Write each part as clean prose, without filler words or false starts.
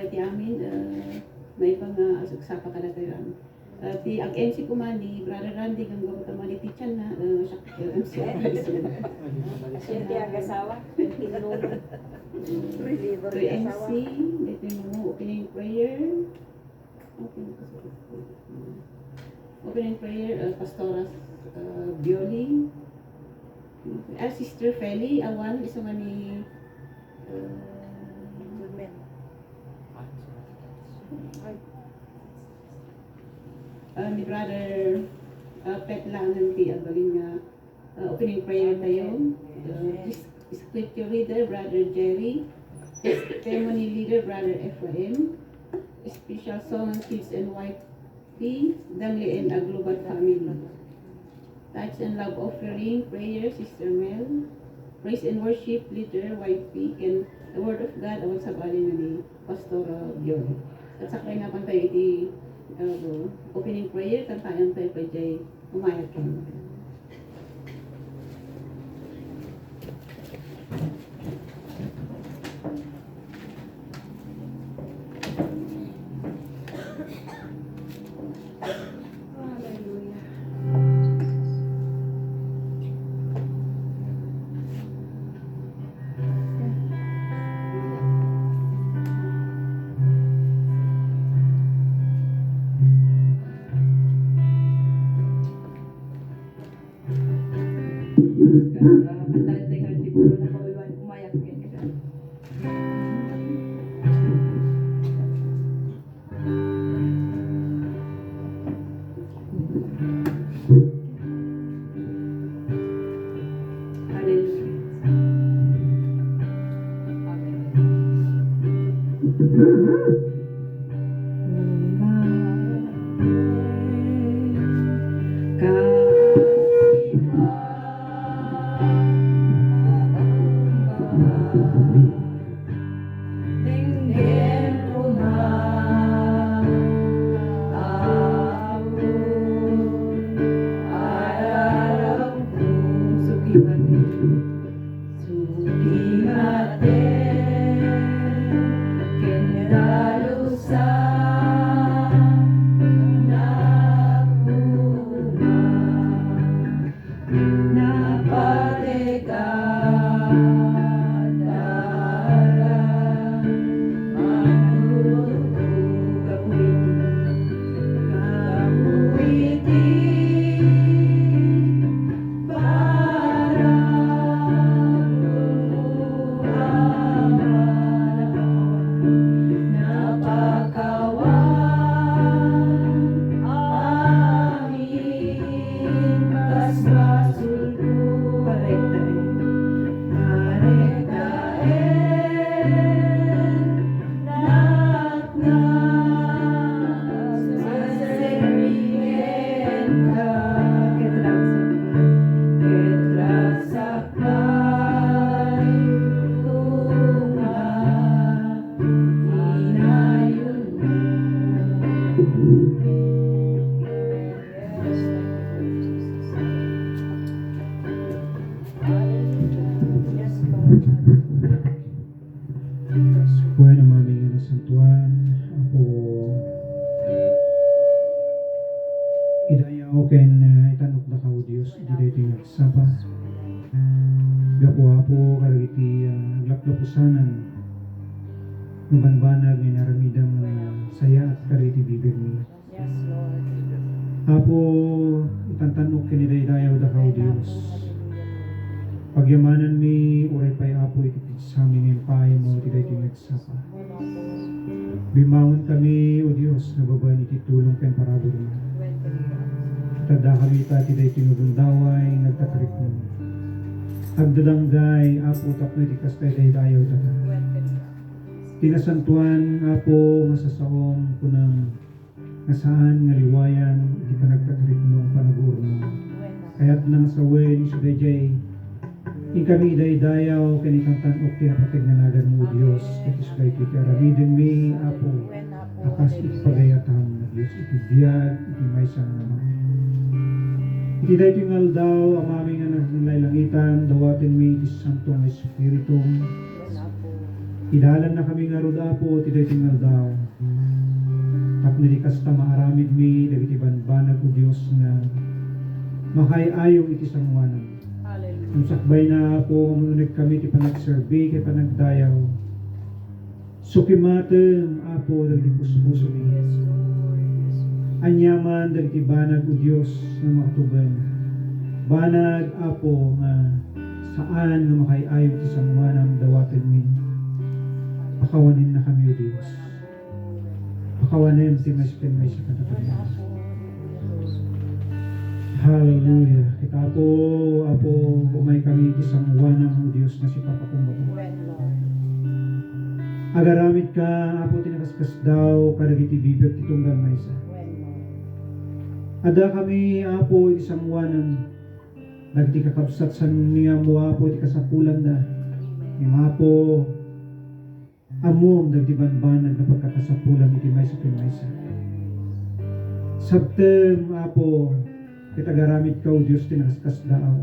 ti amin, may mga asagsapa ka na tayo. Ti ang MC ko man ni Brother Randy kang gawin man ni Tichan na siya MC. Siya ang asawa, tinulong. Reliever To ang asawa. MC, ito yung opening prayer. Opening prayer, Pastora Bioli. Sister Feli, awan, isa man ni Goodman. ni Brother Pet lang ng ti abalin nga opening prayer tayo. Scripture reader, Brother Jerry. Ceremony leader, Brother Ephraim. Special song and kids and wife P. Dangli and a global family. Touch and love offering, prayer, Sister Mel. Praise and worship leader, wife P. And the word of God, awal sa balin ni Pastor Bion. At sakay nga pang tayo iti opening prayer, tantayan tayo pa jay umayat ka. Antay ka di ko na kawiwan umayak yan ka. Buhay ng maming santuan, ako idayaw ken itanok na kao Dios di daytoy nagsaba. Gapo-apo karagiti aglaplapusanan nubanbanag nga naramidang saya at kariti bibig mi. Yes, Lord. Apo itantanok ken idayaw da kao Dios. Pagyamanan mi uray pay apo iti sa aming empay mo iti daytoy nagsaba. Bimangon kami o Dios nababayan iti tulong ken parabor mo. Tada kami iti daytoy nagundaway nagtatarik mo. Agdadanggay apo tapno iti kastay daydayaw data. Tinasantuan apo masasaom kunang nasaan nga liwayan iti panagtatarik mo panagur mo. Kaya't nang sa wen sa dayjay kami daydayaw kanitang tanok tinapatignagan mo Diyos iti sukay iti karamidin mi apo akas iti pagayatan na Diyos iti biyag iti maysan naman iti daytoy nga aldaw amami nga naglalailangitan dawatin mi iti santo nga espiritu Idalan na kami nga roda po, tiday tingal daw. Tapno di kasta maaramid mi, dagiti banbanag o Diyos nga makayayo iti sangwanan. Hallelujah. Ang sakbay na po, mamunag kami, ti panag-survey, kay panagdayaw. Sukimatem, apo, dagiti puso-puso mi. Yes, Lord. Yes, Lord. Anyaman, dagiti banag o Diyos nga makatugan. Banag, apo, nga saan nga makayayo iti sangwanan dawatin mi. Pakawanin na kami o Diyos. Pakawanin ti may sa kanapagyan. Hallelujah. Kita apo, umay kami isang wanang o Diyos na si Papa Kumbaga. When, Lord. Agaramit ka, apo tinakaskas daw, kadagiti bibig titunggang maysa. When, Lord. Ada kami, apo, isang wanang dagiti kakabsat sa niya mo, apo, ti kasapulan da. Imapo, amom, dagiti banbanag na pagkakasapulan iti maysa maysa. Sabtem, apo, kitagaramit ka o Diyos tinakaskas daw.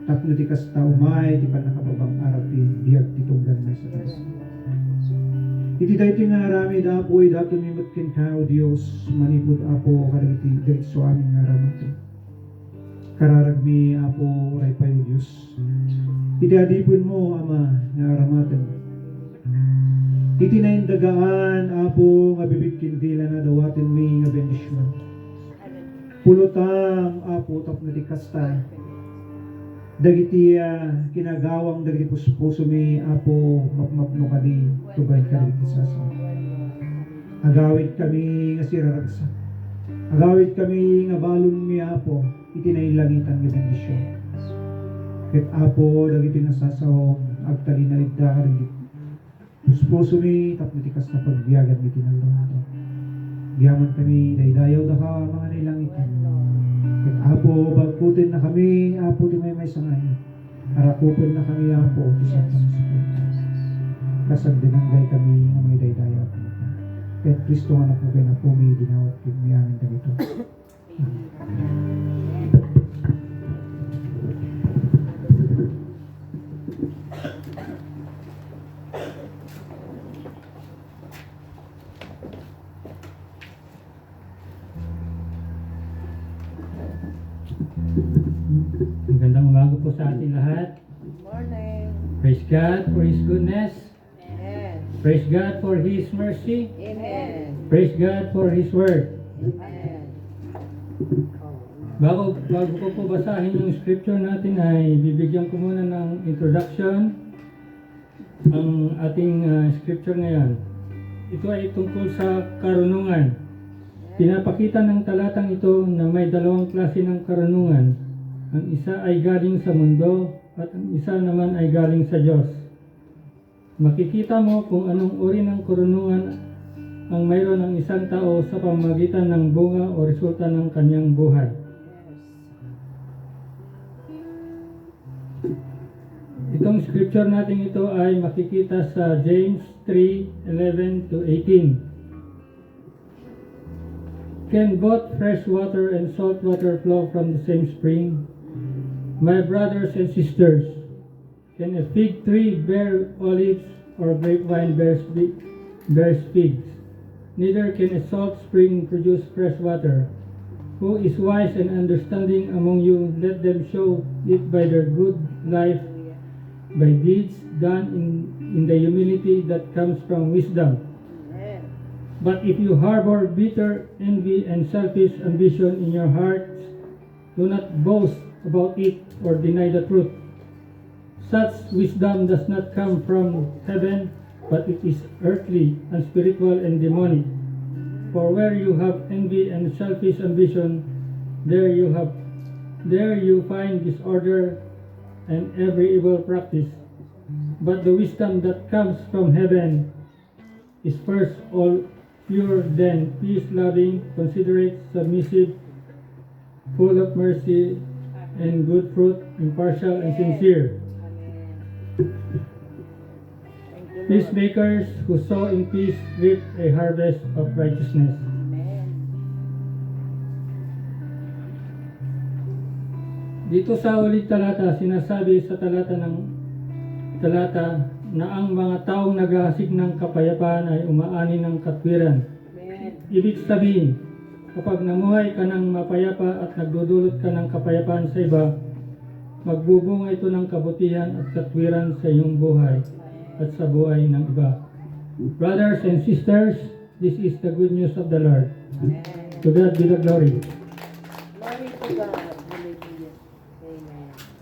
Tapno ti kasta umay, ti panakababang araw ti biyag titunggan maysa maysa. Iti dahi nga aramid apo, dato nimot kin ka o Diyos, manipod apo, karagiti diretso aming nga aramat. Kararagmi apo, ray pa o Diyos. Iti adipon mo, Ama, nga aramatan. Iti naindagaan, apo, nga bibigkin dila na dawatin mi nga bendisyon. Pulutang, apo, tapno ti kasta. Dagiti kinagawang dagiti puso mi, apo, mapmapno kadi, tubay kadi sasa. Agawid kami nga siraragsak. Agawid kami nga balon mi, apo, iti nailangitan nga bendisyon. Ket apo, dagiti nasasawong agtalinalidda kadi puso mi, tapno ti kasta pagbiyagan mi tinalong ito. Giyaman kami, daydayaw da ka mga nailangitan. Ket apo, bagkutin na kami, apo, di may sangay. Harakupin na kami, apo, ti sa Panginoon. Kasag dinanggay kami, nga may daydayaw. Ket Kristo nga na po kayo na po, may dinawat kayo, may amin dagito. Magandang umaga po sa ating lahat. Morning. Praise God for His goodness. Amen. Praise God for His mercy. Amen. Praise God for His word. Amen. Bago ko po basahin yung scripture natin ay bibigyan ko muna ng introduction. Ang ating scripture ngayon. Ito ay tungkol sa karunungan. Pinapakita ng talatang ito na may dalawang klase ng karunungan. Ang isa ay galing sa mundo at ang isa naman ay galing sa Diyos. Makikita mo kung anong uri ng karunungan ang mayroon ng isang tao sa pamamagitan ng bunga o resulta ng kanyang buhay. Itong scripture natin ito ay makikita sa James 3:11 to 18. Can both fresh water and salt water flow from the same spring? My brothers and sisters, can a fig tree bear olives or grapevine bears figs? Neither can a salt spring produce fresh water. Who is wise and understanding among you? Let them show it by their good life, by deeds done in the humility that comes from wisdom. But if you harbor bitter envy and selfish ambition in your hearts, do not boast about it or deny the truth. Such wisdom does not come from heaven, but it is earthly, unspiritual, and demonic. For where you have envy and selfish ambition, there you find disorder and every evil practice. But the wisdom that comes from heaven is first all pure, then peace-loving, considerate, submissive, full of mercy and good fruit, impartial and sincere. Peacemakers who sow in peace reap a harvest of righteousness. Dito sa ulit talata, sinasabi sa talata na ang mga taong naghahasik ng kapayapaan ay umaani ng katwiran. Ibig sabihin, kapag namuhay ka ng mapayapa at nagdudulot ka ng kapayapaan sa iba, magbubunga ito ng kabutihan at katwiran sa iyong buhay at sa buhay ng iba. Brothers and sisters, this is the good news of the Lord. To God be the glory. Glory to God. Hallelujah. Amen.